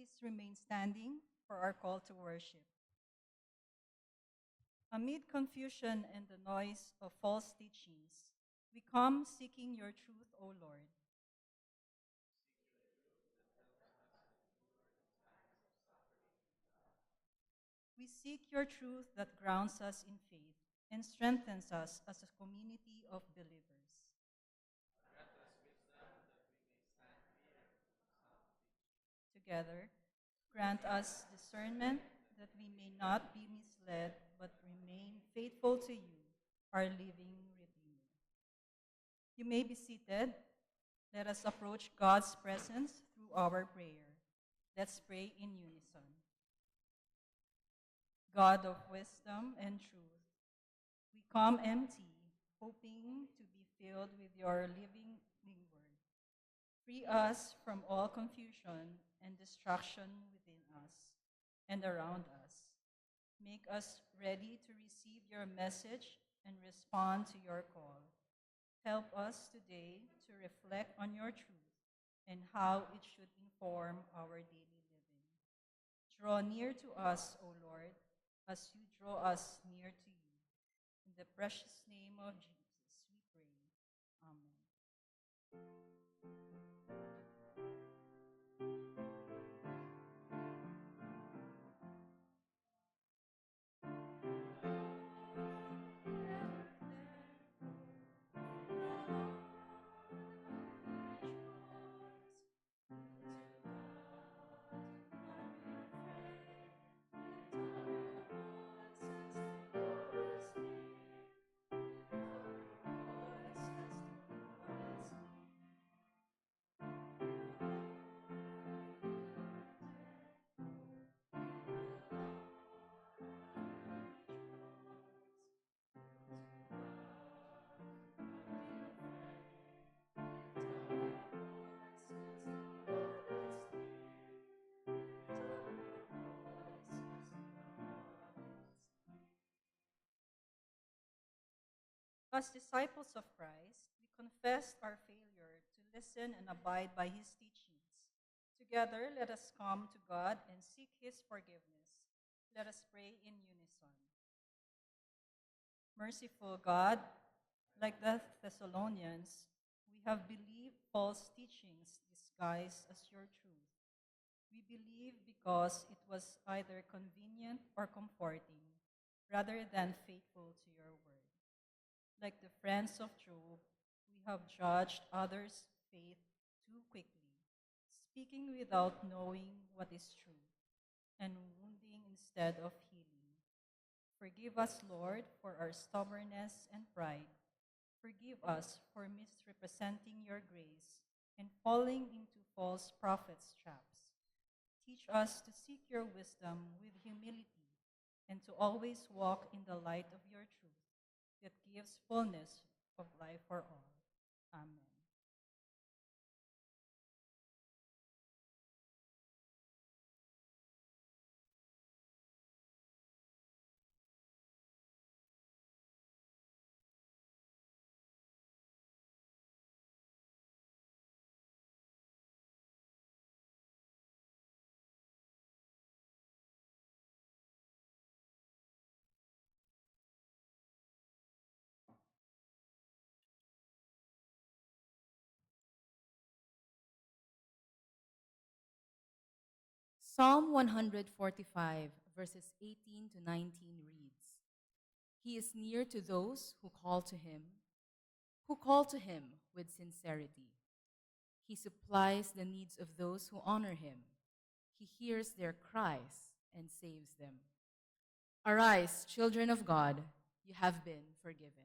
Please remain standing for our call to worship. Amid confusion and the noise of false teachings, we come seeking your truth, O Lord. We seek your truth that grounds us in faith and strengthens us as a community of believers. Together, grant us discernment that we may not be misled but remain faithful to you, our living Redeemer. You may be seated. Let us approach God's presence through our prayer. Let's pray in unison. God of wisdom and truth, we come empty, hoping to be filled with your living word. Free us from all confusion and distraction within us and around us. Make us ready to receive your message and respond to your call. Help us today to reflect on your truth and how it should inform our daily living. Draw near to us, O Lord, as you draw us near to you. In the precious name of Jesus, we pray. Amen. As disciples of Christ, we confess our failure to listen and abide by his teachings. Together, let us come to God and seek his forgiveness. Let us pray in unison. Merciful God, like the Thessalonians, we have believed false teachings disguised as your truth. We believe because it was either convenient or comforting, rather than faithful to your word. Like the friends of Job, we have judged others' faith too quickly, speaking without knowing what is true, and wounding instead of healing. Forgive us, Lord, for our stubbornness and pride. Forgive us for misrepresenting your grace and falling into false prophets' traps. Teach us to seek your wisdom with humility and to always walk in the light of your truth that gives fullness of life for all. Amen. Psalm 145, verses 18 to 19 reads, He is near to those who call to him with sincerity. He supplies the needs of those who honor him. He hears their cries and saves them. Arise, children of God, you have been forgiven.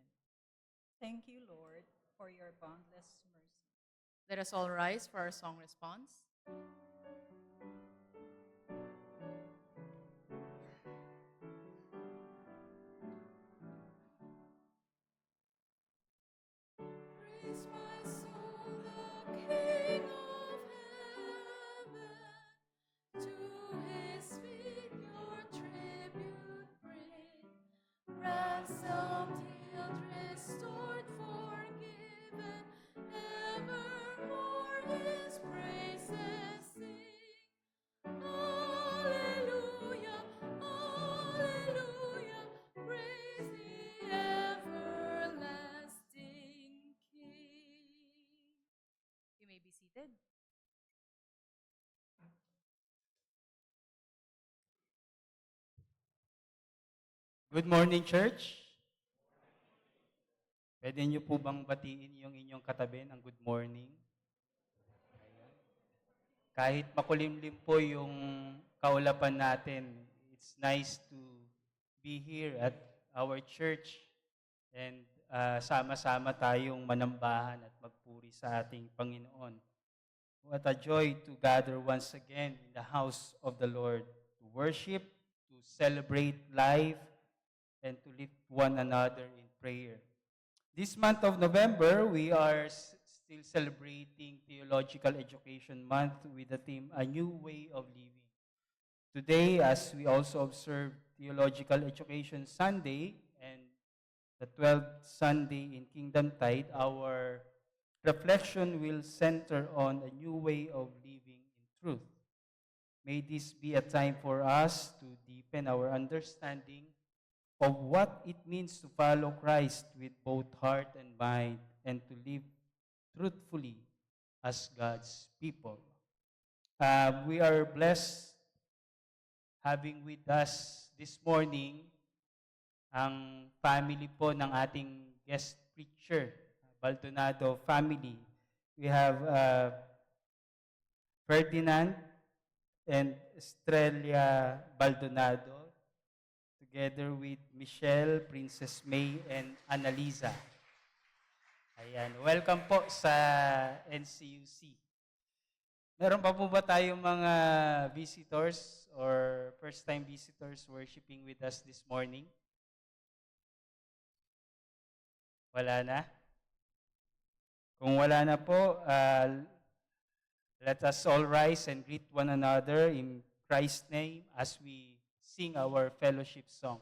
Thank you, Lord, for your boundless mercy. Let us all rise for our song response. Praise my soul, the King of heaven. To his feet your tribute bring. Ransomed, healed, restored, forgiven. Evermore his praises sing. seated. Good morning, church. Pwede niyo po bang batiin yung inyong katabi ng good morning? Ayan. Kahit makulimlim po yung kaulapan natin, it's nice to be here at our church and sama-sama tayong manambahan at magpuri sa ating Panginoon. What a joy to gather once again in the house of the Lord, to worship, to celebrate life, and to lift one another in prayer. This month of November, we are still celebrating Theological Education Month with the theme, A New Way of Living. Today, as we also observe Theological Education Sunday and the 12th Sunday in Kingdom Tide, our reflection will center on a new way of living in truth. May this be a time for us to deepen our understanding of what it means to follow Christ with both heart and mind and to live truthfully as God's people. We are blessed having with us this morning ang family po ng ating guest preacher, Baldonado family. We have Ferdinand and Estrella Baldonado, together with Michelle, Princess May, and Annalisa. Ayan. Welcome po sa NCUC. Meron pa po ba tayong mga visitors or first-time visitors worshiping with us this morning? Wala na? Kung wala na po, let us all rise and greet one another in Christ's name as we sing our fellowship song.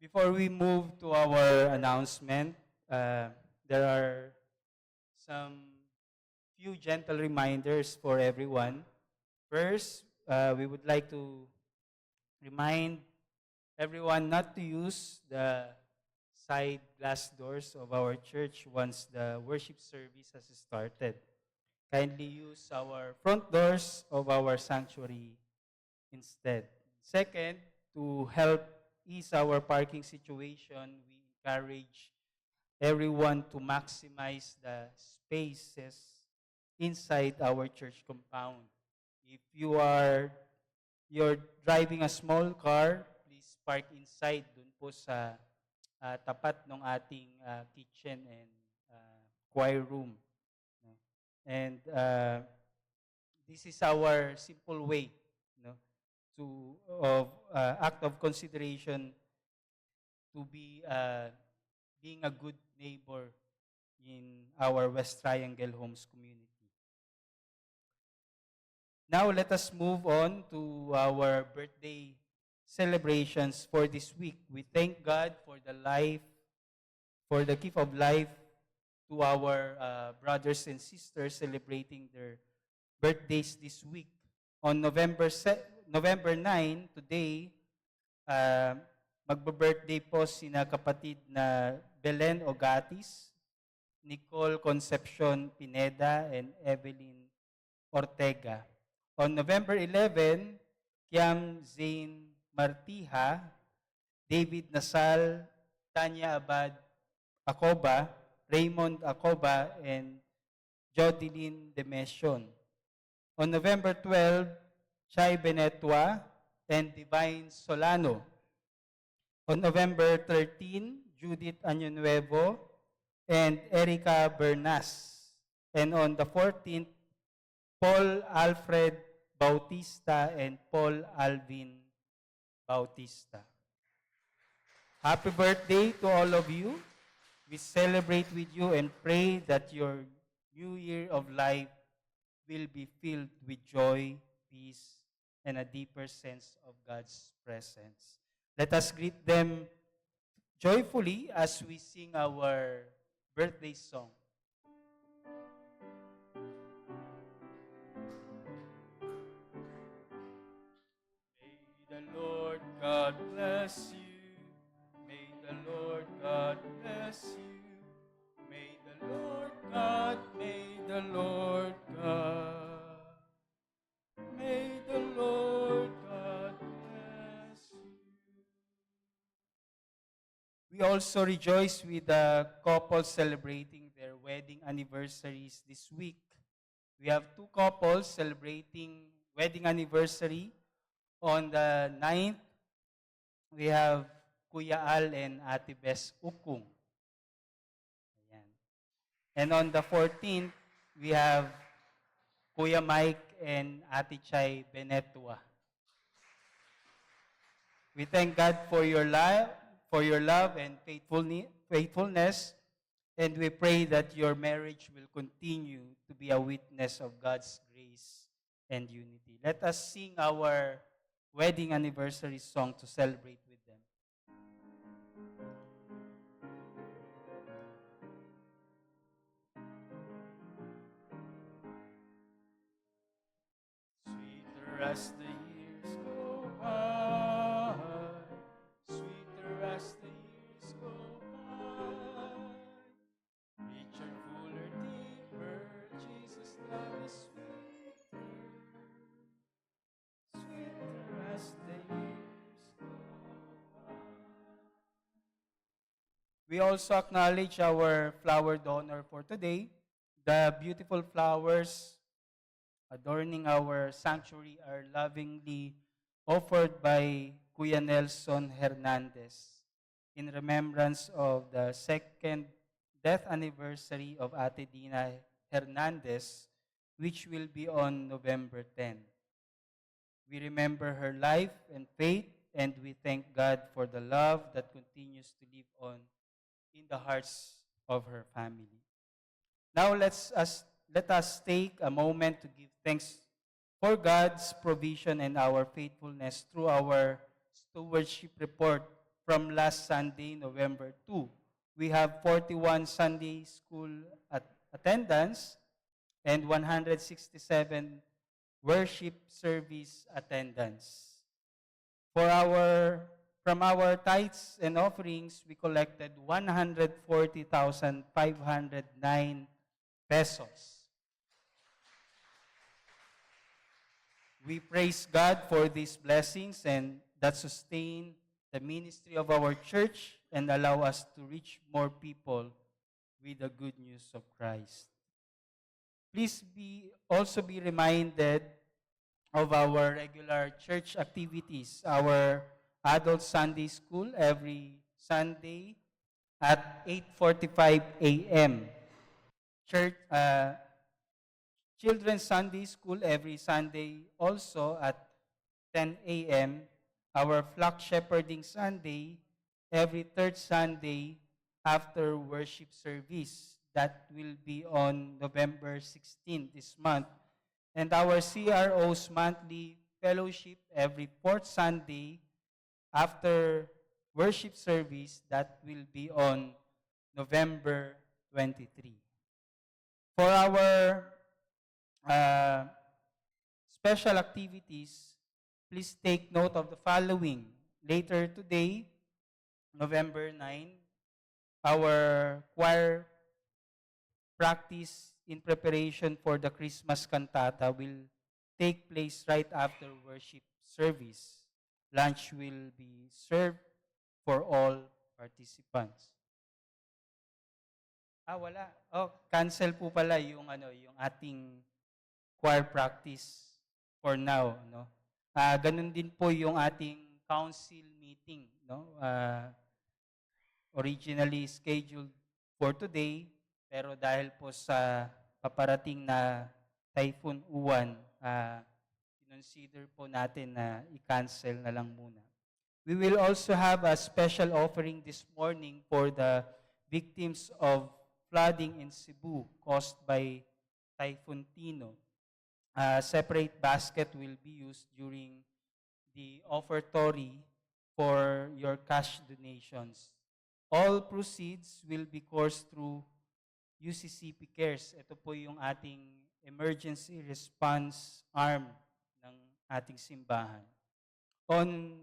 Before we move to our announcement, there are some few gentle reminders for everyone. First, we would like to remind everyone not to use the side glass doors of our church once the worship service has started. Kindly use our front doors of our sanctuary instead. Second, to help ease our parking situation, we encourage everyone to maximize the spaces inside our church compound. If you're driving a small car, please park inside dun po sa tapat ng ating kitchen and choir room. No? And this is our simple way, no, to of act of consideration to be being a good neighbor in our West Triangle Homes community. Now let us move on to our birthday celebrations for this week. We thank God for the life, for the gift of life to our brothers and sisters celebrating their birthdays this week. On November 9, today, magbe-birthday po sina kapatid na Belen Ogatis, Nicole Concepcion Pineda, and Evelyn Ortega. On November 11, Kiam Zane Martiha, David Nasal, Tanya Abad Acoba, Raymond Acoba, and Jodeline Demesion. On November 12, Chai Benetua and Divine Solano. On November 13, Judith Añonuevo and Erica Bernas. And on the 14th, Paul Alfred Bautista and Paul Alvin Bautista. Happy birthday to all of you. We celebrate with you and pray that your new year of life will be filled with joy, peace, and a deeper sense of God's presence. Let us greet them joyfully as we sing our birthday song. May the Lord God bless you. May the Lord God bless you. May the Lord God, may the Lord God, may the Lord God bless you. We also rejoice with the couples celebrating their wedding anniversaries this week. We have two couples celebrating wedding anniversary. On the 9th, we have Kuya Al and Ate Bes Ukung. Ayan. And on the 14th, we have Kuya Mike and Ate Chay Benetua. We thank God for your love and faithfulness, and we pray that your marriage will continue to be a witness of God's grace and unity. Let us sing our wedding anniversary song to celebrate with them. Sweeter as the years go by, sweeter as the years go by, richer, fuller, deeper, Jesus' love is sweeter, sweeter as the years go by. We also acknowledge our flower donor for today. The beautiful flowers adorning our sanctuary are lovingly offered by Kuya Nelson Hernandez in remembrance of the second death anniversary of Ate Dina Hernandez, which will be on November 10. We remember her life and faith, and we thank God for the love that continues to live on in the hearts of her family. Now let us take a moment to give thanks for God's provision and our faithfulness through our stewardship report from last Sunday, November 2. We have 41 Sunday school attendance and 167 worship service attendance. From our tithes and offerings, we collected 140,509 pesos. We praise God for these blessings and that sustain the ministry of our church and allow us to reach more people with the good news of Christ. Please also be reminded of our regular church activities, our adult Sunday school every Sunday at 8:45 a.m. Church Children's Sunday School every Sunday also at 10 a.m. Our Flock Shepherding Sunday every third Sunday after worship service. That will be on November 16 this month. And our CRO's monthly fellowship every fourth Sunday after worship service. That will be on November 23. For our special activities, please take note of the following. Later today, November 9, our choir practice in preparation for the Christmas cantata will take place right after worship service. Lunch will be served for all participants. Wala. Cancel po pala yung yung ating choir practice for now, no. Ganun din po yung ating council meeting, no. Originally scheduled for today, pero dahil po sa paparating na Typhoon Uwan, consider po natin na i-cancel na lang muna. We will also have a special offering this morning for the victims of flooding in Cebu caused by Typhoon Tino. A separate basket will be used during the offertory for your cash donations. All proceeds will be coursed through UCCP Cares. Ito po yung ating emergency response arm ng ating simbahan. On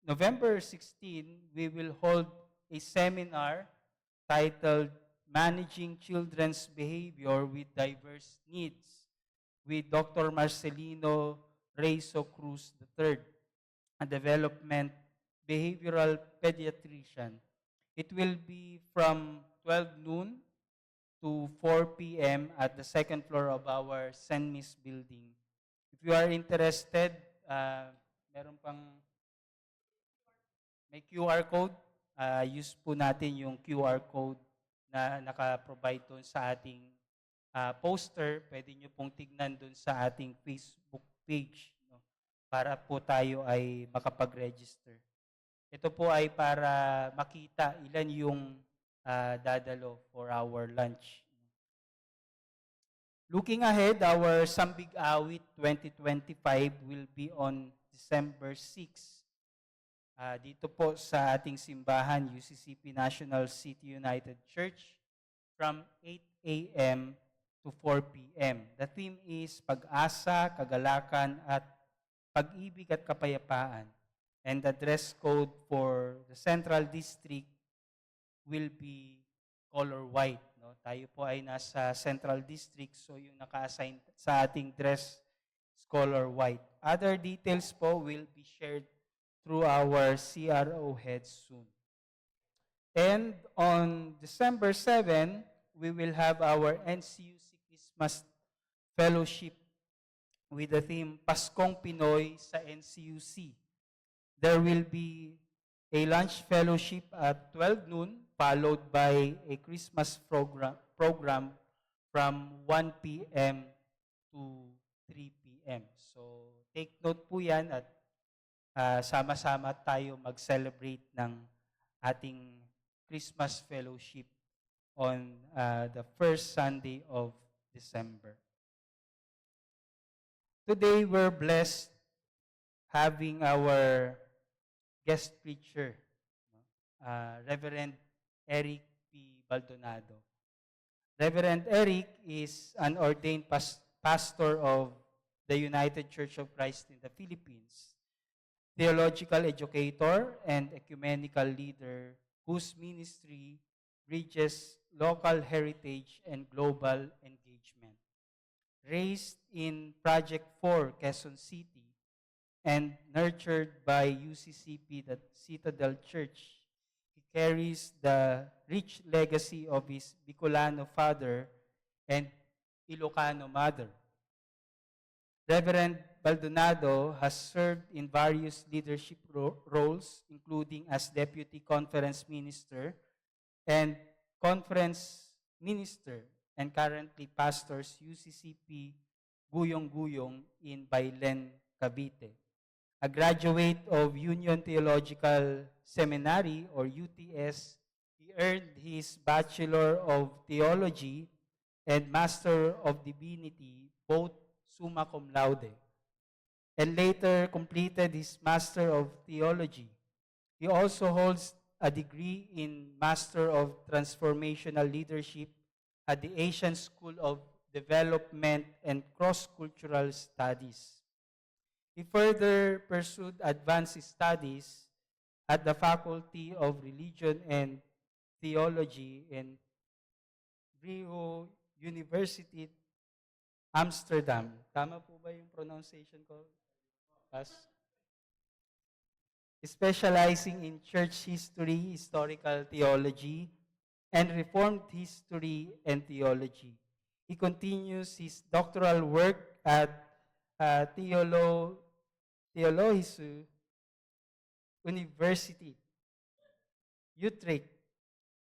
November 16, we will hold a seminar titled Managing Children's Behavior with Diverse Needs with Dr. Marcelino Reyso Cruz III, a development behavioral pediatrician. It will be from 12 noon to 4 p.m. at the second floor of our Senmis building. If you are interested, may QR code. Use po natin yung QR code na naka-provide doon sa ating poster. Pwede nyo pong tignan doon sa ating Facebook page, no? Para po tayo ay makapag-register. Ito po ay para makita ilan yung dadalo for our lunch. Looking ahead, our Sambig Awit 2025 will be on December 6. Dito po sa ating simbahan, UCCP National City United Church, from 8 a.m. to 4 p.m. The theme is Pag-asa, Kagalakan, at Pag-ibig at Kapayapaan. And the dress code for the Central District will be color white. No? Tayo po ay nasa Central District, so yung naka-assign sa ating dress is color white. Other details po will be shared through our CRO heads soon. And on December 7, we will have our NCUC Christmas Fellowship with the theme Paskong Pinoy sa NCUC. There will be a lunch fellowship at 12 noon, followed by a Christmas program from 1 p.m. to 3 p.m. So, take note po yan at sama-sama tayo mag-celebrate ng ating Christmas fellowship on the first Sunday of December. Today, we're blessed having our guest preacher, Reverend Eric P. Baldonado. Reverend Eric is an ordained pastor of the United Church of Christ in the Philippines, theological educator and ecumenical leader whose ministry bridges local heritage and global engagement. Raised in Project 4, Quezon City, and nurtured by UCCP, the Citadel Church, he carries the rich legacy of his Bicolano father and Ilocano mother. Reverend Baldonado has served in various leadership roles, including as Deputy Conference Minister and Conference Minister, and currently pastors UCCP Guyong Guyong in Bailen, Cavite. A graduate of Union Theological Seminary or UTS, he earned his Bachelor of Theology and Master of Divinity, both summa cum laude, and later completed his Master of Theology. He also holds a degree in Master of Transformational Leadership at the Asian School of Development and Cross-Cultural Studies. He further pursued advanced studies at the Faculty of Religion and Theology in Vrije University, Amsterdam. Tama po ba yung pronunciation ko? Pas? Specializing in church history, historical theology, and Reformed history and theology. He continues his doctoral work at Theologische University, Utrecht,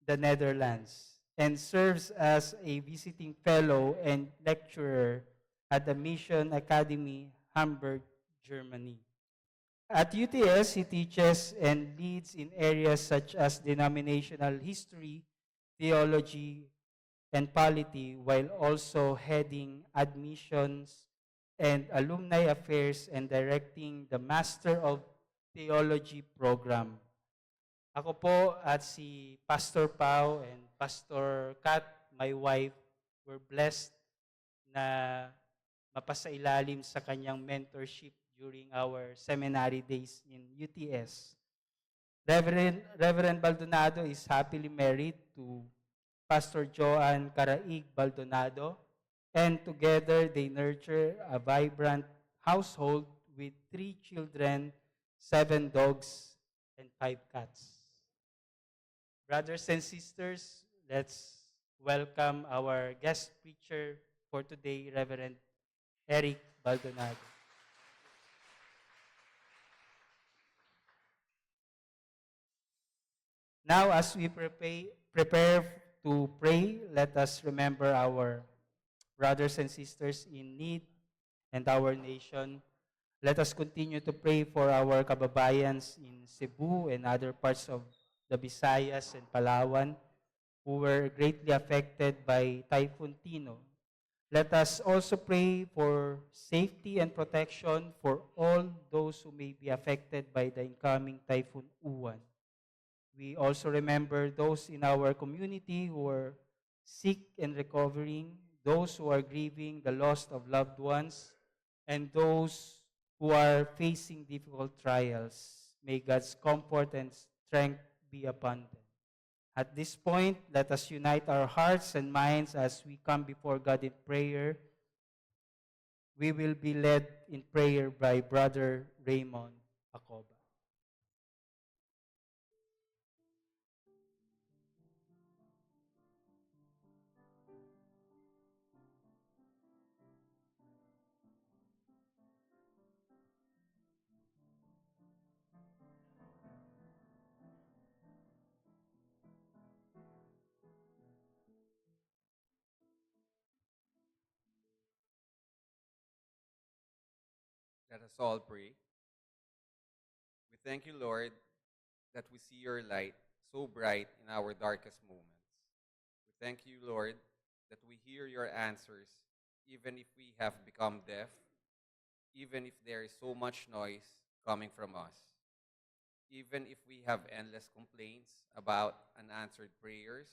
the Netherlands, and serves as a visiting fellow and lecturer at the Mission Academy, Hamburg, Germany. At UTS, he teaches and leads in areas such as denominational history, theology, and polity, while also heading admissions and alumni affairs and directing the Master of Theology program. Ako po at si Pastor Pao and Pastor Kat, my wife, were blessed na mapasailalim sa kanyang mentorship during our seminary days in UTS. Reverend Baldonado is happily married to Pastor Joan Caraig Baldonado, and together they nurture a vibrant household with 3 children, 7 dogs, and 5 cats. Brothers and sisters, let's welcome our guest preacher for today, Reverend Eric Baldonado. Now, as we prepare to pray, let us remember our brothers and sisters in need and our nation. Let us continue to pray for our kababayans in Cebu and other parts of the Visayas and Palawan who were greatly affected by Typhoon Tino. Let us also pray for safety and protection for all those who may be affected by the incoming Typhoon Uwan. We also remember those in our community who are sick and recovering, those who are grieving the loss of loved ones, and those who are facing difficult trials. May God's comfort and strength be upon them. At this point, let us unite our hearts and minds as we come before God in prayer. We will be led in prayer by Brother Raymond Acoba. Let us all pray. We thank you, Lord, that we see your light so bright in our darkest moments. We thank you, Lord, that we hear your answers even if we have become deaf, even if there is so much noise coming from us, even if we have endless complaints about unanswered prayers,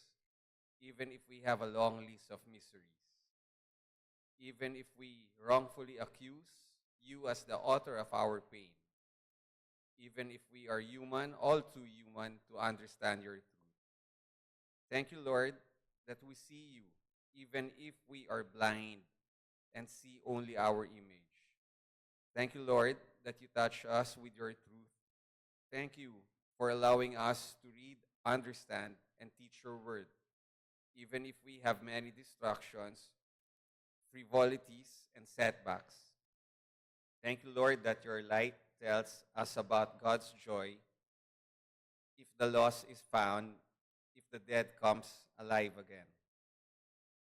even if we have a long list of miseries. even if we wrongfully accuse you as the author of our pain, even if we are human, all too human, to understand your truth. Thank you, Lord, that we see you, even if we are blind and see only our image. Thank you, Lord, that you touch us with your truth. Thank you for allowing us to read, understand, and teach your word, even if we have many distractions, frivolities, and setbacks. Thank you, Lord, that your light tells us about God's joy if the lost is found, if the dead comes alive again.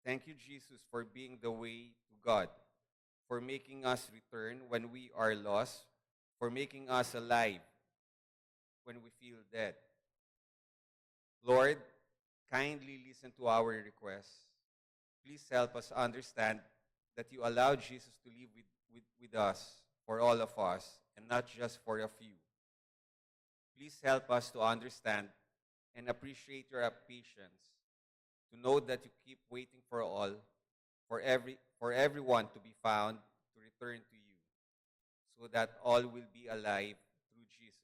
Thank you, Jesus, for being the way to God, for making us return when we are lost, for making us alive when we feel dead. Lord, kindly listen to our requests. Please help us understand that you allowed Jesus to live with us, for all of us, and not just for a few. Please help us to understand and appreciate your patience, to know that you keep waiting for all, for everyone to be found, to return to you, so that all will be alive through Jesus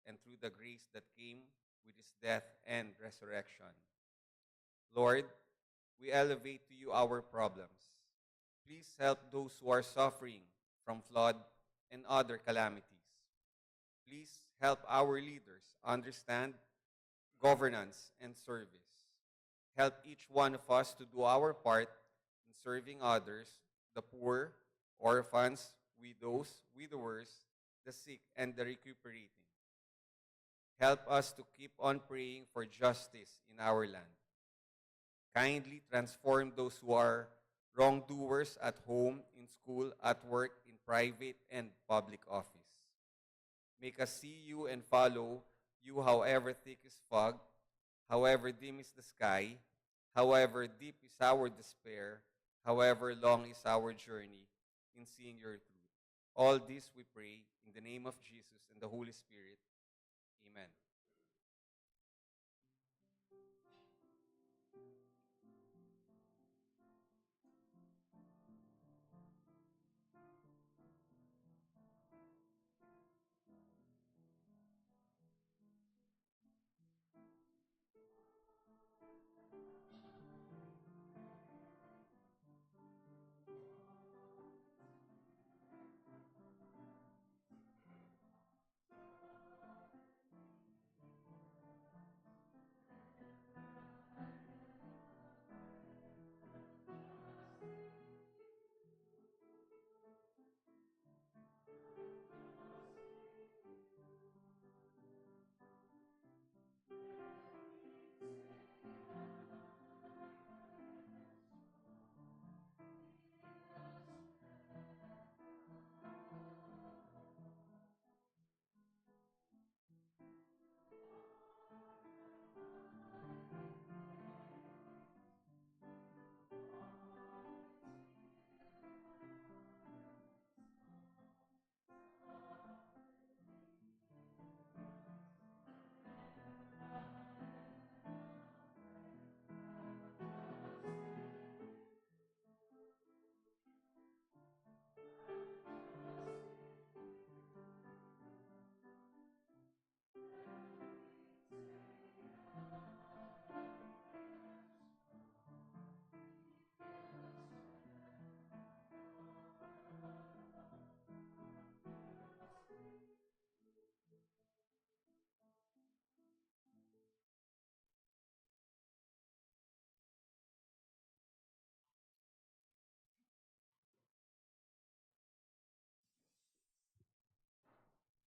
and through the grace that came with his death and resurrection. Lord, we elevate to you our problems. Please help those who are suffering from flood and other calamities. Please help our leaders understand governance and service. Help each one of us to do our part in serving others, the poor, orphans, widows, widowers, the sick, and the recuperating. Help us to keep on praying for justice in our land. Kindly transform those who are wrongdoers at home, in school, at work, in private and public office. Make us see you and follow you, however thick is fog, however dim is the sky, however deep is our despair, however long is our journey in seeing your truth. All this we pray in the name of Jesus and the Holy Spirit. Amen.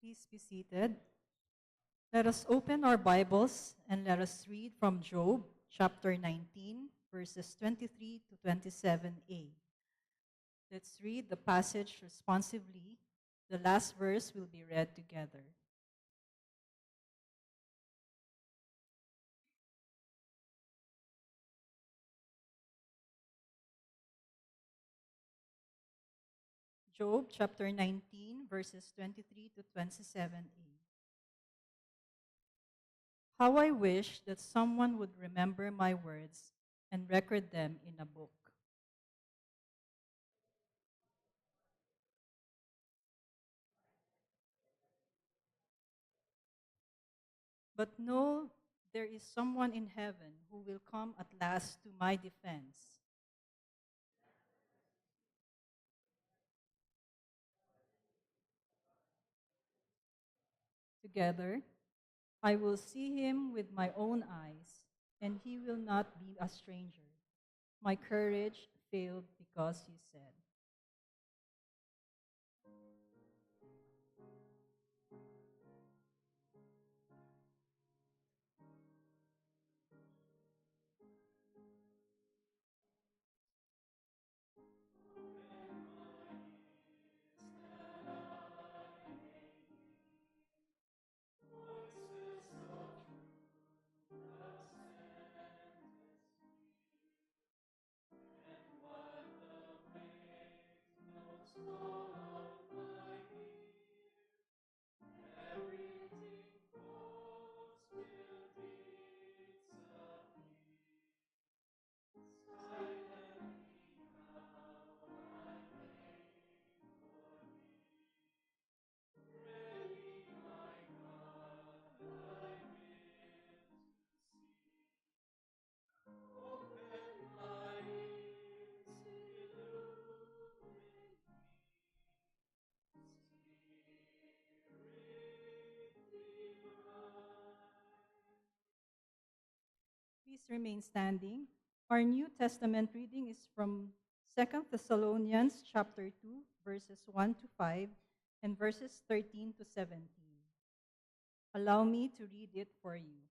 Please be seated. Let us open our Bibles and let us read from Job chapter 19, verses 23 to 27a. Let's read the passage responsively. The last verse will be read together. Job chapter 19, verses 23 to 27a. How I wish that someone would remember my words and record them in a book. but know there is someone in heaven who will come at last to my defense. Together, I will see him with my own eyes, and he will not be a stranger. My courage failed because you said. Please remain standing. Our New Testament reading is from Second Thessalonians chapter 2, verses 1 to 5 and verses 13 to 17. Allow me to read it for you.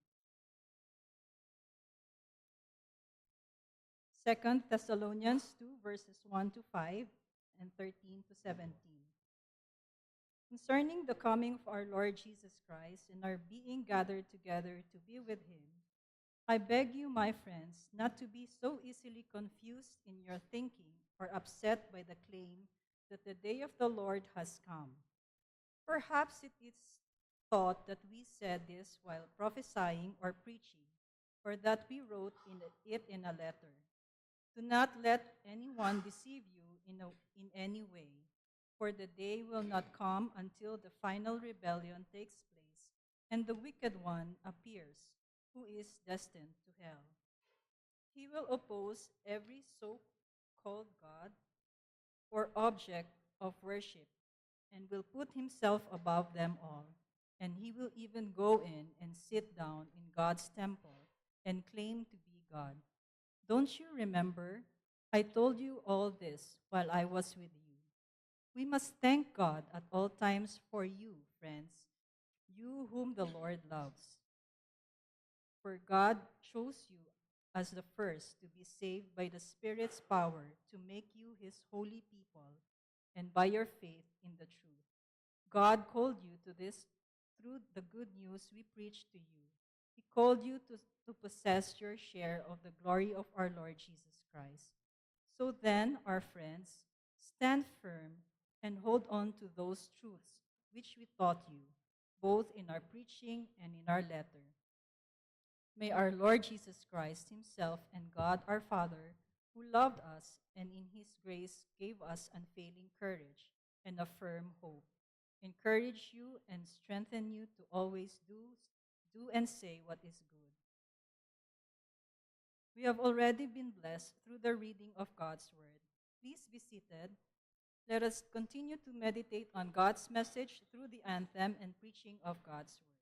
Second Thessalonians 2, verses 1 to 5 and 13 to 17. Concerning the coming of our Lord Jesus Christ and our being gathered together to be with him, I beg you, my friends, not to be so easily confused in your thinking or upset by the claim that the day of the Lord has come. Perhaps it is thought that we said this while prophesying or preaching, or that we wrote it in a letter. Do not let anyone deceive you in any way, for the day will not come until the final rebellion takes place and the wicked one appears, who is destined to hell. He will oppose every so called God or object of worship and will put himself above them all. And he will even go in and sit down in God's temple and claim to be God. Don't you remember? I told you all this while I was with you. We must thank God at all times for you, friends, you whom the Lord loves. For God chose you as the first to be saved by the Spirit's power to make you his holy people and by your faith in the truth. God called you to this through the good news we preached to you. He called you to possess your share of the glory of our Lord Jesus Christ. So then, our friends, stand firm and hold on to those truths which we taught you, both in our preaching and in our letter. May our Lord Jesus Christ himself and God our Father, who loved us and in his grace gave us unfailing courage and a firm hope, encourage you and strengthen you to always do and say what is good. We have already been blessed through the reading of God's word. Please be seated. Let us continue to meditate on God's message through the anthem and preaching of God's word.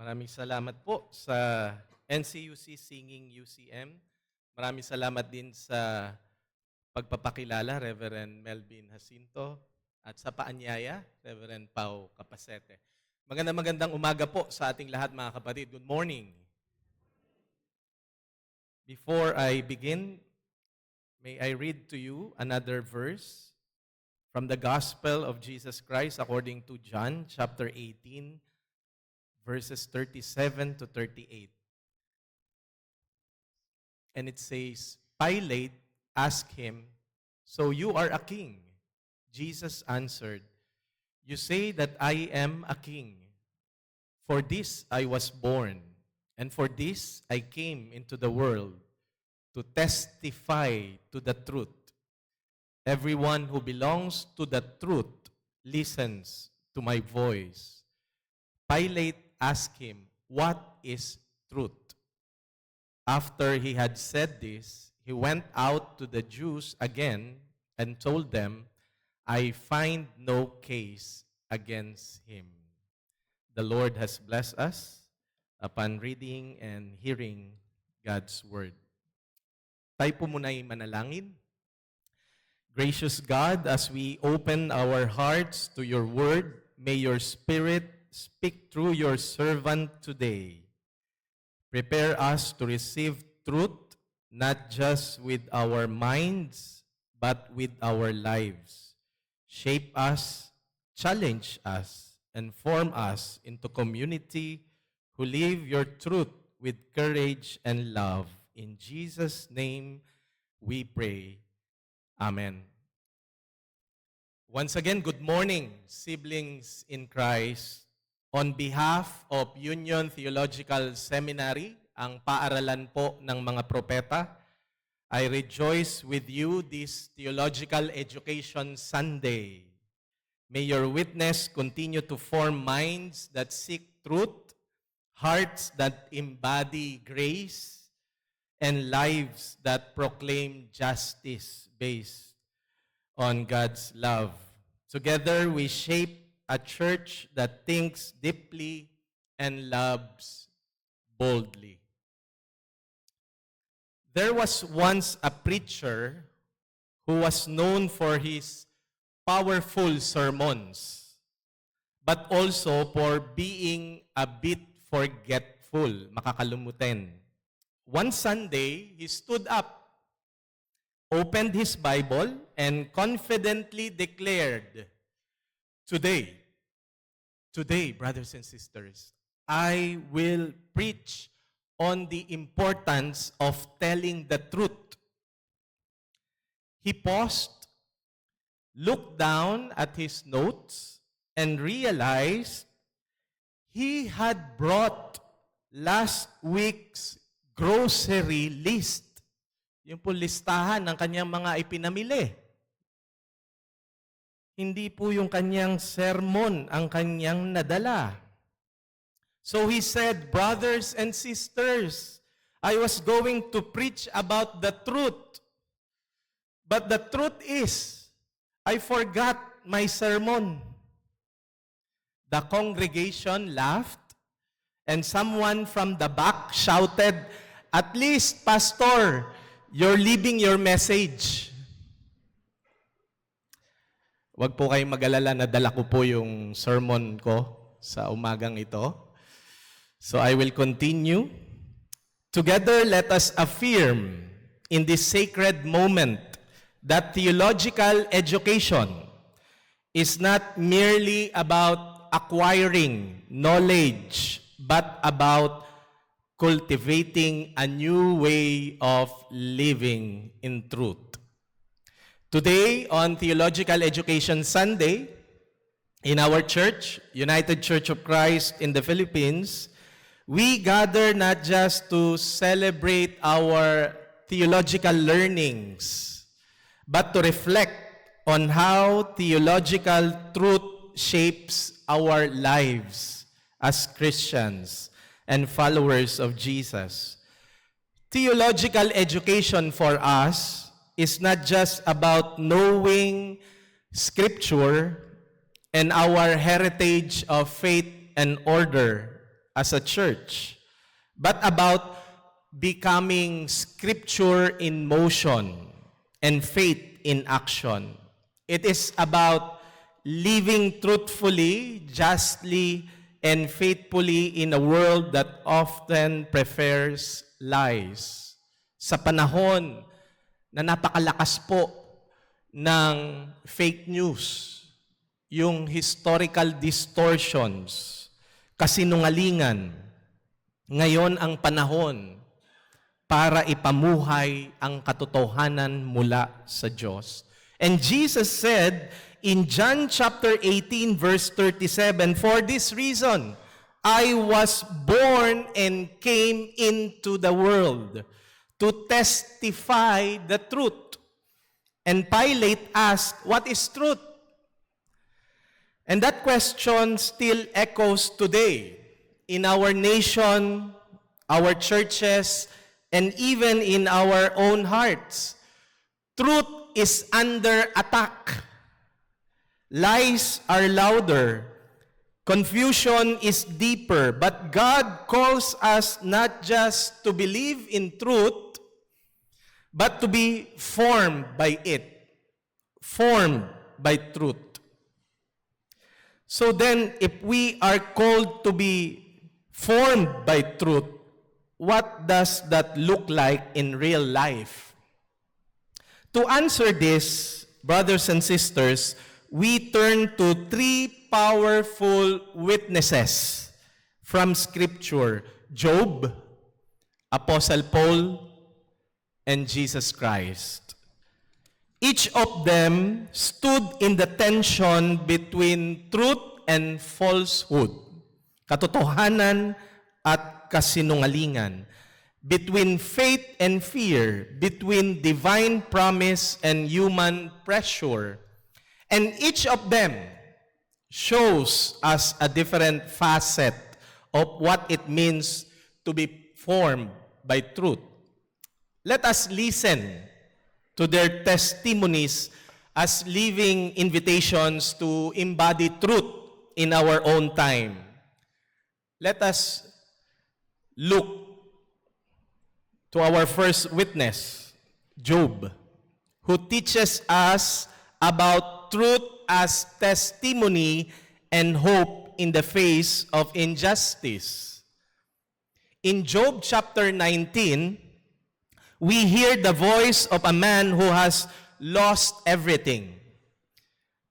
Maraming salamat po sa NCUC Singing UCM. Maraming salamat din sa pagpapakilala, Reverend Melvin Jacinto, at sa paanyaya, Reverend Pau Capacete. Magandang umaga po sa ating lahat, mga kapatid. Good morning. Before I begin, may I read to you another verse from the Gospel of Jesus Christ according to John chapter 18, verses 37 to 38. And it says, Pilate asked him, "So you are a king?" Jesus answered, "You say that I am a king. For this I was born, and for this I came into the world, to testify to the truth. Everyone who belongs to the truth listens to my voice." Pilate asked him, "What is truth?" After he had said this, he went out to the Jews again and told them, "I find no case against him." The Lord has blessed us upon reading and hearing God's word. Tayo po muna'y manalangin. Gracious God, as we open our hearts to your word, may your Spirit speak through your servant today. Prepare us to receive truth, not just with our minds, but with our lives. Shape us, challenge us, and form us into community who live your truth with courage and love. In Jesus' name we pray. Amen. Once again, good morning, siblings in Christ. On behalf of Union Theological Seminary, ang paaralan po ng mga propeta, I rejoice with you this Theological Education Sunday. May your witness continue to form minds that seek truth, hearts that embody grace, and lives that proclaim justice based on God's love. Together, we shape a church that thinks deeply and loves boldly. There was once a preacher who was known for his powerful sermons, but also for being a bit forgetful, makakalimutan. One Sunday, he stood up, opened his Bible, and confidently declared, Today, brothers and sisters, I will preach on the importance of telling the truth. He paused, looked down at his notes, and realized he had brought last week's grocery list. Yung po listahan ng kanyang mga ipinamili. Hindi po yung kanyang sermon ang kanyang nadala. So he said, "Brothers and sisters, I was going to preach about the truth. But the truth is, I forgot my sermon." The congregation laughed, and someone from the back shouted, "At least, Pastor, you're leaving your message." Huwag po kayong mag-alala, nadala ko po yung sermon ko sa umagang ito. So I will continue. Together, let us affirm in this sacred moment that theological education is not merely about acquiring knowledge, but about cultivating a new way of living in truth. Today, on Theological Education Sunday, in our church, United Church of Christ in the Philippines, we gather not just to celebrate our theological learnings, but to reflect on how theological truth shapes our lives as Christians and followers of Jesus. Theological education for us is not just about knowing Scripture and our heritage of faith and order, as a church, but about becoming Scripture in motion and faith in action. It is about living truthfully, justly, and faithfully in a world that often prefers lies. Sa panahon na napakalakas po ng fake news, yung historical distortions, kasinungalingan, ngayon ang panahon para ipamuhay ang katotohanan mula sa Diyos. And Jesus said in John chapter 18 verse 37, "For this reason, I was born and came into the world to testify the truth." And Pilate asked, "What is truth?" And that question still echoes today in our nation, our churches, and even in our own hearts. Truth is under attack. Lies are louder. Confusion is deeper. But God calls us not just to believe in truth, but to be formed by it. Formed by truth. So then, if we are called to be formed by truth, what does that look like in real life? To answer this, brothers and sisters, we turn to three powerful witnesses from Scripture: Job, Apostle Paul, and Jesus Christ. Each of them stood in the tension between truth and falsehood, katotohanan at kasinungalingan, between faith and fear, between divine promise and human pressure. And each of them shows us a different facet of what it means to be formed by truth. Let us listen to their testimonies as living invitations to embody truth in our own time. Let us look to our first witness, Job, who teaches us about truth as testimony and hope in the face of injustice. In Job chapter 19, we hear the voice of a man who has lost everything: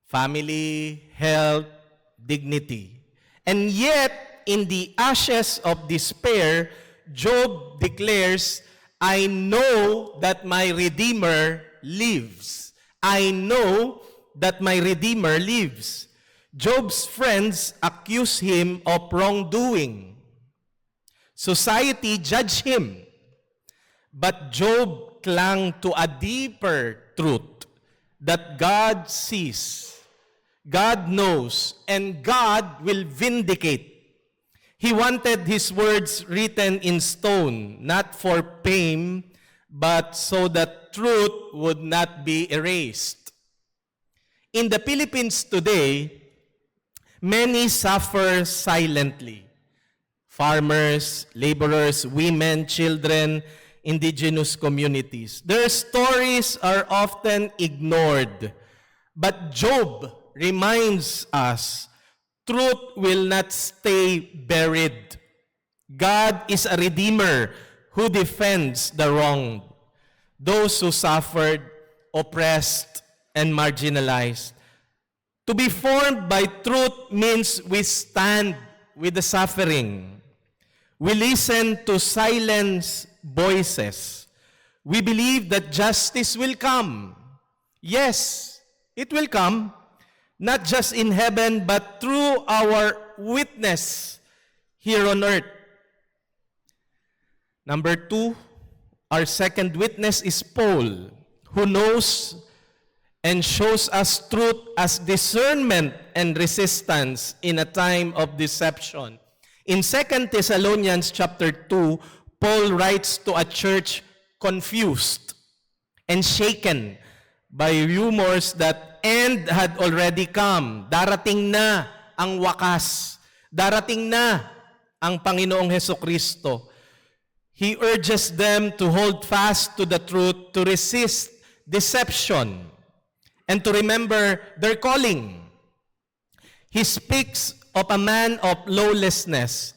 family, health, dignity. And yet, in the ashes of despair, Job declares, "I know that my Redeemer lives. I know that my Redeemer lives." Job's friends accuse him of wrongdoing. Society judged him. But Job clung to a deeper truth that God sees, God knows, and God will vindicate. He wanted his words written in stone, not for fame, but so that truth would not be erased. In the Philippines today, many suffer silently. Farmers, laborers, women, children, indigenous communities. Their stories are often ignored. But Job reminds us, truth will not stay buried. God is a redeemer who defends the wronged, those who suffered, oppressed, and marginalized. To be formed by truth means we stand with the suffering. We listen to silence voices. We believe that justice will come. Yes, it will come, not just in heaven, but through our witness here on earth. Number two, our second witness is Paul, who knows and shows us truth as discernment and resistance in a time of deception. In 2 Thessalonians chapter 2, Paul writes to a church confused and shaken by rumors that end had already come. Darating na ang wakas. Darating na ang Panginoong Hesukristo. He urges them to hold fast to the truth, to resist deception, and to remember their calling. He speaks of a man of lawlessness.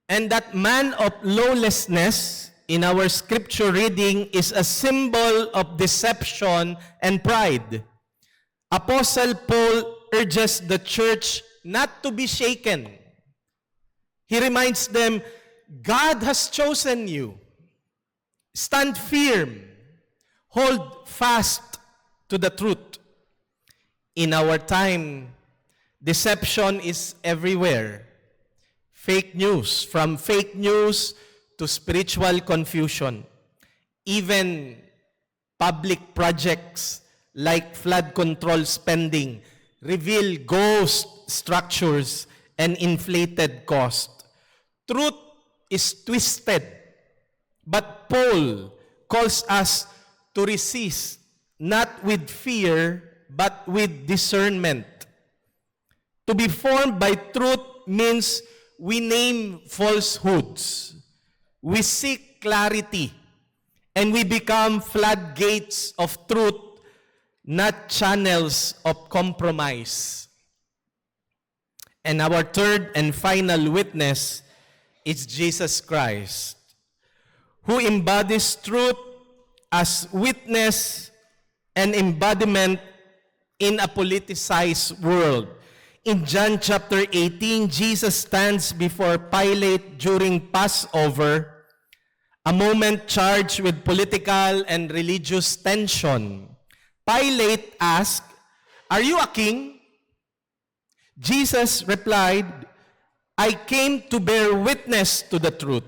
And that man of lawlessness in our scripture reading is a symbol of deception and pride. Apostle Paul urges the church not to be shaken. He reminds them, God has chosen you. Stand firm. Hold fast to the truth. In our time, deception is everywhere. Fake news, from fake news to spiritual confusion. Even public projects like flood control spending reveal ghost structures and inflated cost. Truth is twisted, but Paul calls us to resist, not with fear, but with discernment. To be formed by truth means we name falsehoods, we seek clarity, and we become floodgates of truth, not channels of compromise. And our third and final witness is Jesus Christ, who embodies truth as witness and embodiment in a politicized world. In John chapter 18, Jesus stands before Pilate during Passover, a moment charged with political and religious tension. Pilate asked, "Are you a king?" Jesus replied, "I came to bear witness to the truth."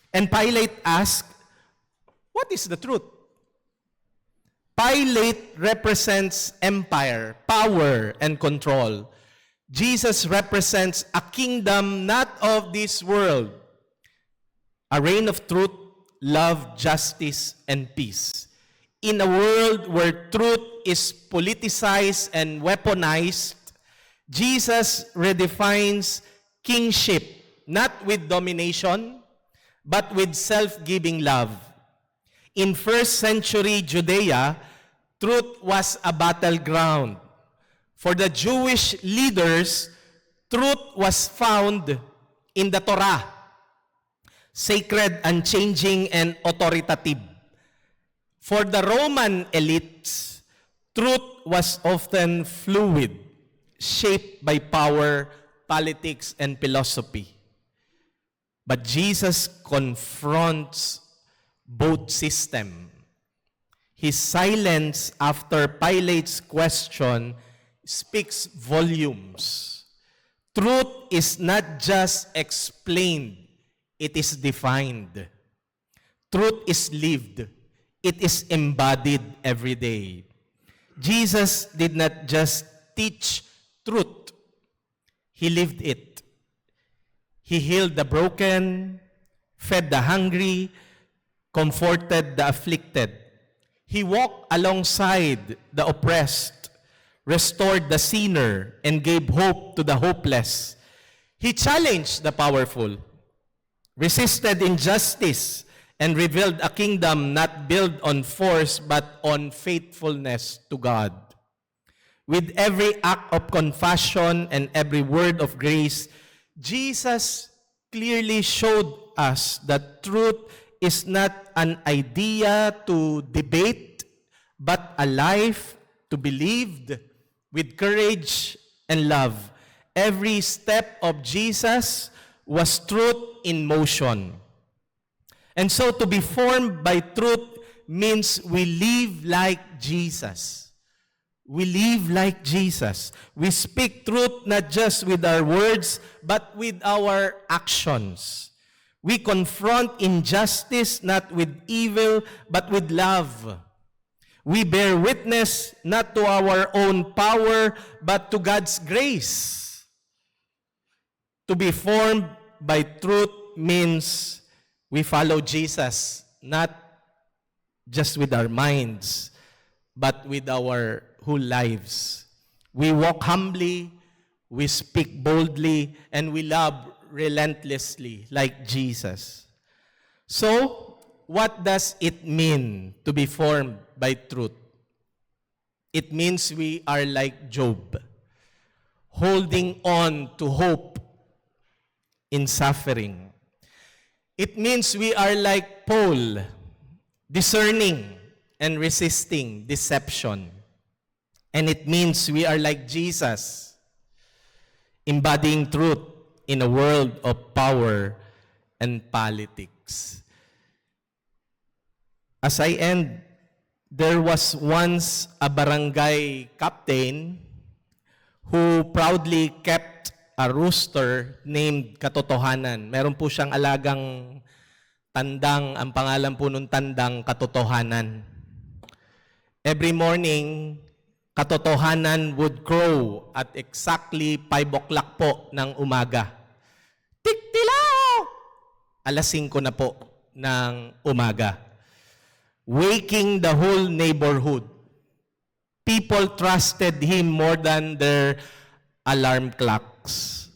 And Pilate asked, "What is the truth?" Pilate represents empire, power, and control. Jesus represents a kingdom not of this world, a reign of truth, love, justice, and peace. In a world where truth is politicized and weaponized, Jesus redefines kingship, not with domination, but with self-giving love. In first century Judea, truth was a battleground. For the Jewish leaders, truth was found in the Torah, sacred, unchanging, and authoritative. For the Roman elites, truth was often fluid, shaped by power, politics, and philosophy. But Jesus confronts both systems. His silence after Pilate's question speaks volumes. Truth is not just explained, it is defined. Truth is lived. It is embodied every day. Jesus did not just teach truth, he lived it. He healed the broken, fed the hungry, comforted the afflicted. He walked alongside the oppressed, restored the sinner, and gave hope to the hopeless. He challenged the powerful, resisted injustice, and revealed a kingdom not built on force but on faithfulness to God. With every act of compassion and every word of grace, Jesus clearly showed us that truth is not an idea to debate, but a life to be lived with courage and love. Every step of Jesus was truth in motion. And so to be formed by truth means we live like Jesus. We live like Jesus. We speak truth not just with our words, but with our actions. We confront injustice not with evil, but with love. We bear witness not to our own power, but to God's grace. To be formed by truth means we follow Jesus, not just with our minds, but with our whole lives. We walk humbly, we speak boldly, and we love relentlessly like Jesus. So, what does it mean to be formed by truth? It means we are like Job, holding on to hope in suffering. It means we are like Paul, discerning and resisting deception. And it means we are like Jesus, embodying truth in a world of power and politics. As I end, there was once a barangay captain who proudly kept a rooster named Katotohanan. Meron po siyang alagang tandang, ang pangalan po nung tandang Katotohanan. Every morning, Katotohanan would crow at exactly 5 o'clock po ng umaga. Tiktilao! Alas 5 na po ng umaga. Waking the whole neighborhood. People trusted him more than their alarm clocks.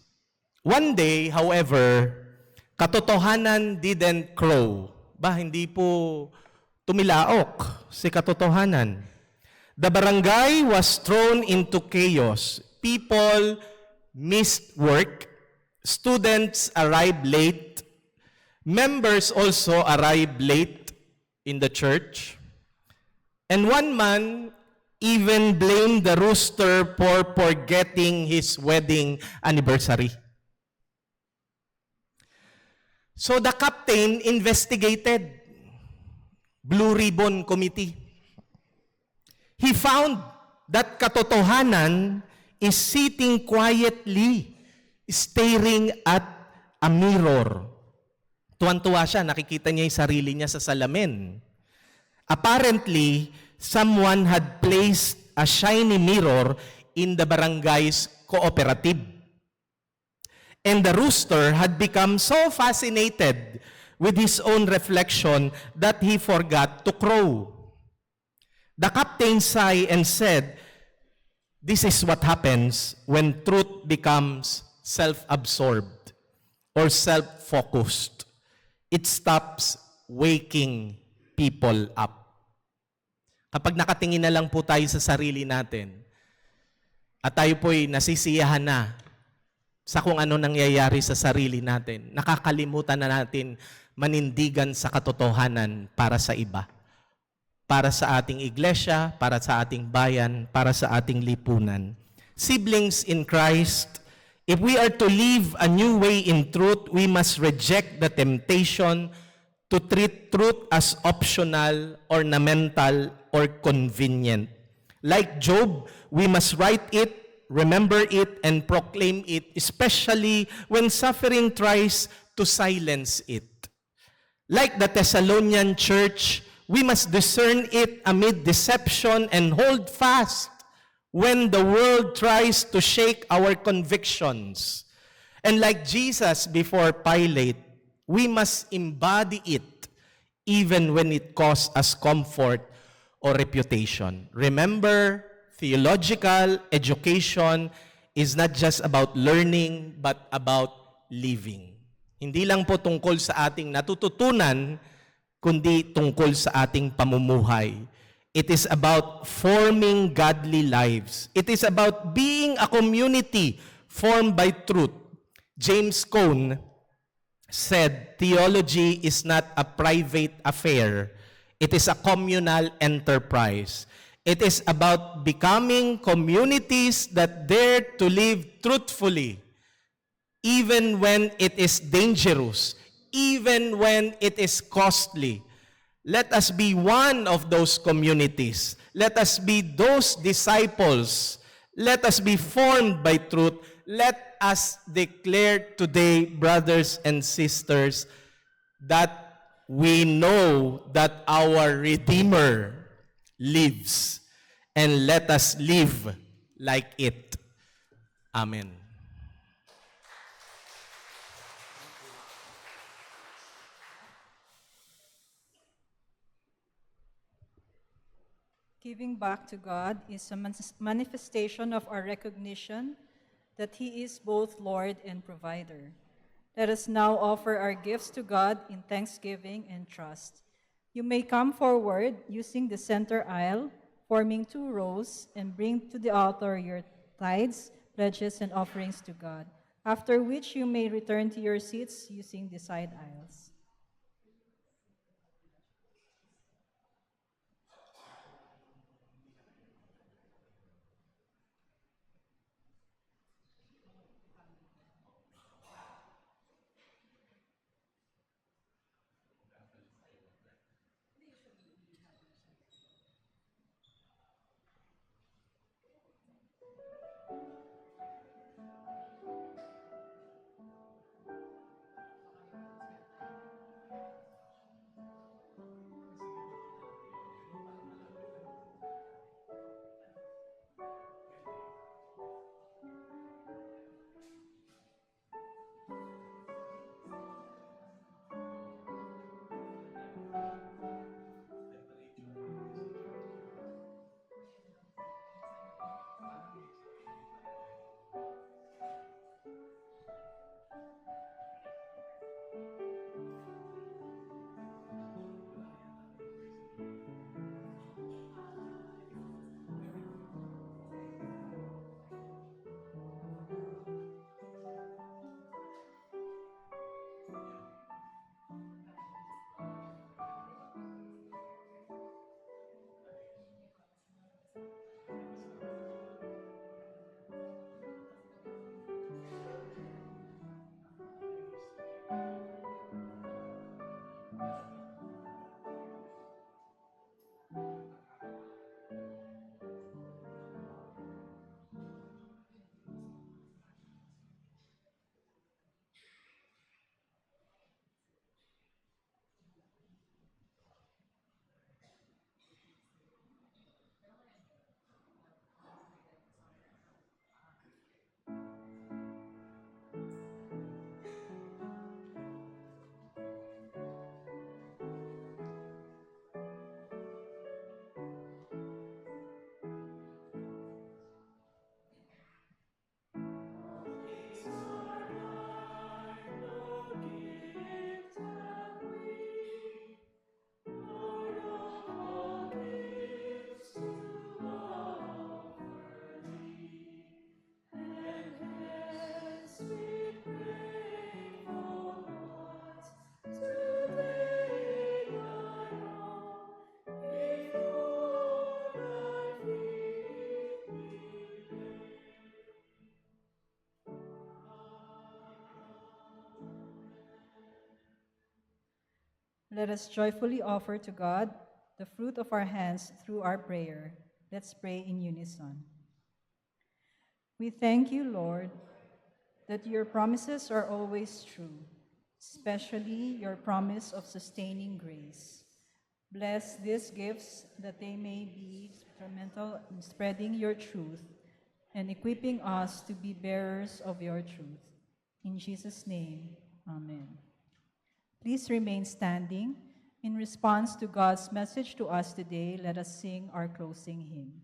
One day, however, Katotohanan didn't crow. Hindi po tumilaok si Katotohanan. The barangay was thrown into chaos. People missed work. Students arrived late. Members also arrived late in the church. And one man even blamed the rooster for forgetting his wedding anniversary. So the captain investigated. Blue Ribbon Committee. He found that Katotohanan is sitting quietly, staring at a mirror. Tuwan-tuwa siya, nakikita niya yung sarili niya sa salamin. Apparently, someone had placed a shiny mirror in the barangay's cooperative. And the rooster had become so fascinated with his own reflection that he forgot to crow. The captain sighed and said, "This is what happens when truth becomes self-absorbed or self-focused. It stops waking people up." Kapag nakatingin na lang po tayo sa sarili natin at tayo po'y nasisiyahan na sa kung ano nangyayari sa sarili natin, nakakalimutan na natin manindigan sa katotohanan para sa iba. Para sa ating iglesia, para sa ating bayan, para sa ating lipunan. Siblings in Christ, if we are to live a new way in truth, we must reject the temptation to treat truth as optional, ornamental, or convenient. Like Job, we must write it, remember it, and proclaim it, especially when suffering tries to silence it. Like the Thessalonian church, we must discern it amid deception and hold fast when the world tries to shake our convictions. And like Jesus before Pilate, we must embody it even when it costs us comfort or reputation. Remember, theological education is not just about learning but about living. Hindi lang po tungkol sa ating natututunan, kundi tungkol sa ating pamumuhay. It is about forming godly lives. It is about being a community formed by truth. James Cone said, "Theology is not a private affair. It is a communal enterprise. It is about becoming communities that dare to live truthfully, even when it is dangerous, even when it is costly." Let us be one of those communities. Let us be those disciples. Let us be formed by truth. Let us declare today, brothers and sisters, that we know that our Redeemer lives. And let us live like it. Amen. Giving back to God is a manifestation of our recognition that He is both Lord and provider. Let us now offer our gifts to God in thanksgiving and trust. You may come forward using the center aisle, forming two rows, and bring to the altar your tithes, pledges, and offerings to God, after which you may return to your seats using the side aisles. Let us joyfully offer to God the fruit of our hands through our prayer. Let's pray in unison. We thank you, Lord, that your promises are always true, especially your promise of sustaining grace. Bless these gifts that they may be instrumental in spreading your truth and equipping us to be bearers of your truth. In Jesus' name, amen. Please remain standing. In response to God's message to us today, let us sing our closing hymn.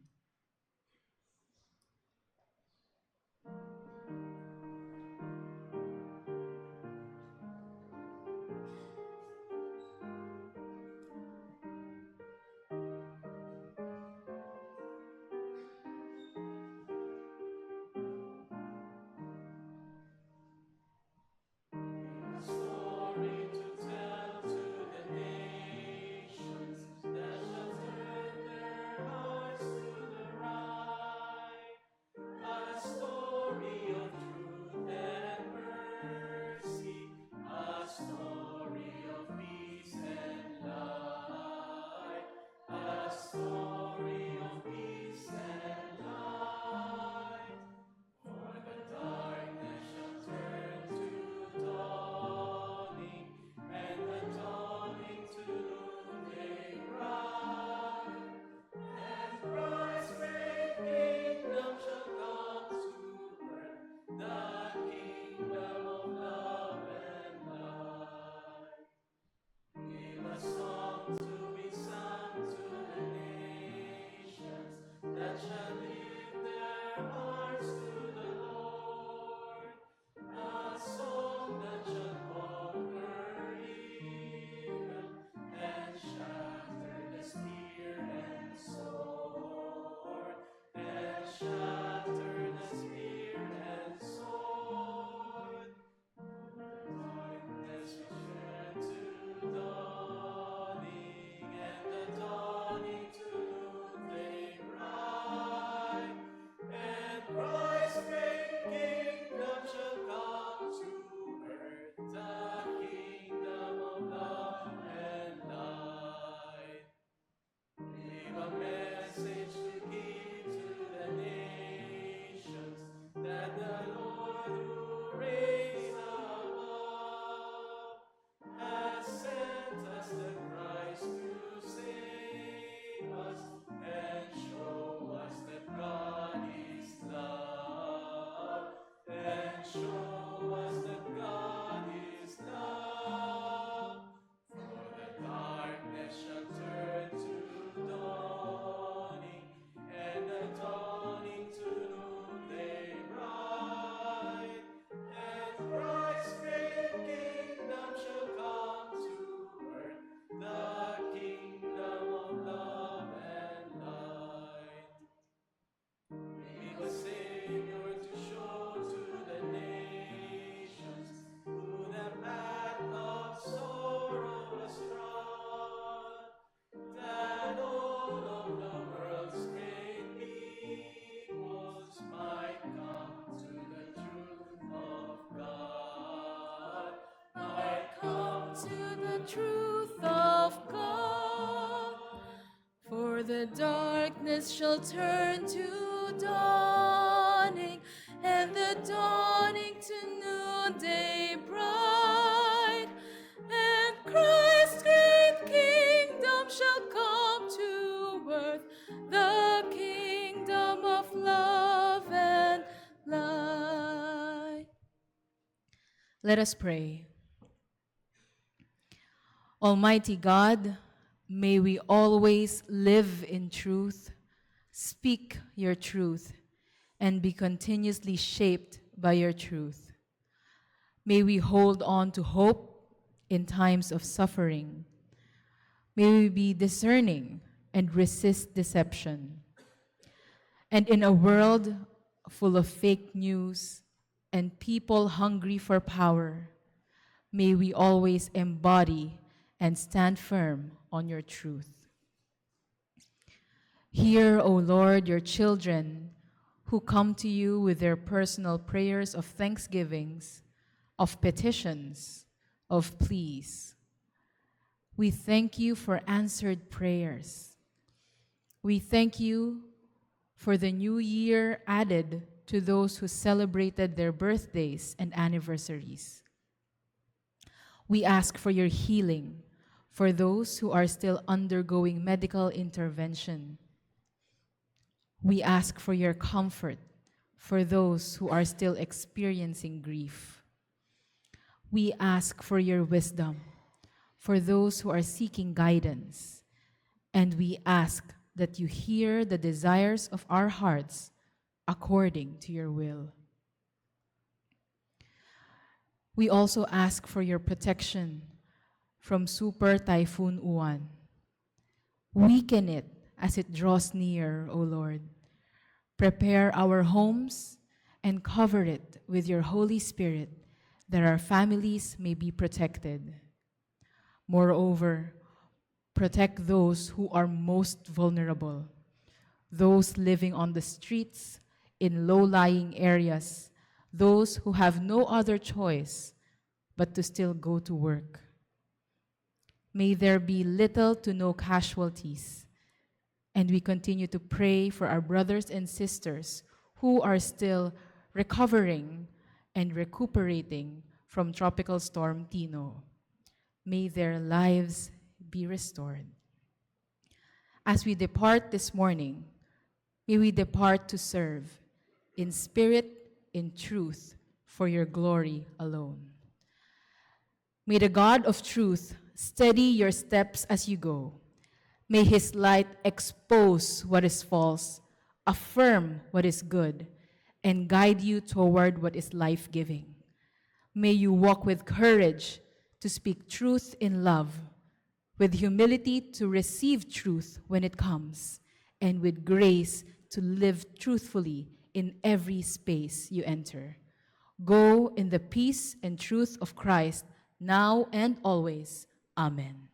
truth of God. For the darkness shall turn to dawning, and the dawning to noonday bright. And Christ's great kingdom shall come to earth, the kingdom of love and light. Let us pray. Almighty God, may we always live in truth, speak your truth, and be continuously shaped by your truth. May we hold on to hope in times of suffering. May we be discerning and resist deception. And in a world full of fake news and people hungry for power, may we always embody and stand firm on your truth. Hear, O Lord, your children who come to you with their personal prayers of thanksgivings, of petitions, of pleas. We thank you for answered prayers. We thank you for the new year added to those who celebrated their birthdays and anniversaries. We ask for your healing for those who are still undergoing medical intervention. We ask for your comfort for those who are still experiencing grief. We ask for your wisdom for those who are seeking guidance. And we ask that you hear the desires of our hearts according to your will. We also ask for your protection from Super Typhoon Uwan. Weaken it as it draws near, O Lord. Prepare our homes and cover it with your Holy Spirit, that our families may be protected. Moreover, protect those who are most vulnerable, those living on the streets, in low-lying areas, those who have no other choice but to still go to work. May there be little to no casualties, and we continue to pray for our brothers and sisters who are still recovering and recuperating from Tropical Storm Tino. May their lives be restored. As we depart this morning, may we depart to serve in spirit, in truth, for your glory alone. May the God of truth steady your steps as you go. May his light expose what is false, affirm what is good, and guide you toward what is life-giving. May you walk with courage to speak truth in love, with humility to receive truth when it comes, and with grace to live truthfully in every space you enter. Go in the peace and truth of Christ, now and always. Amen.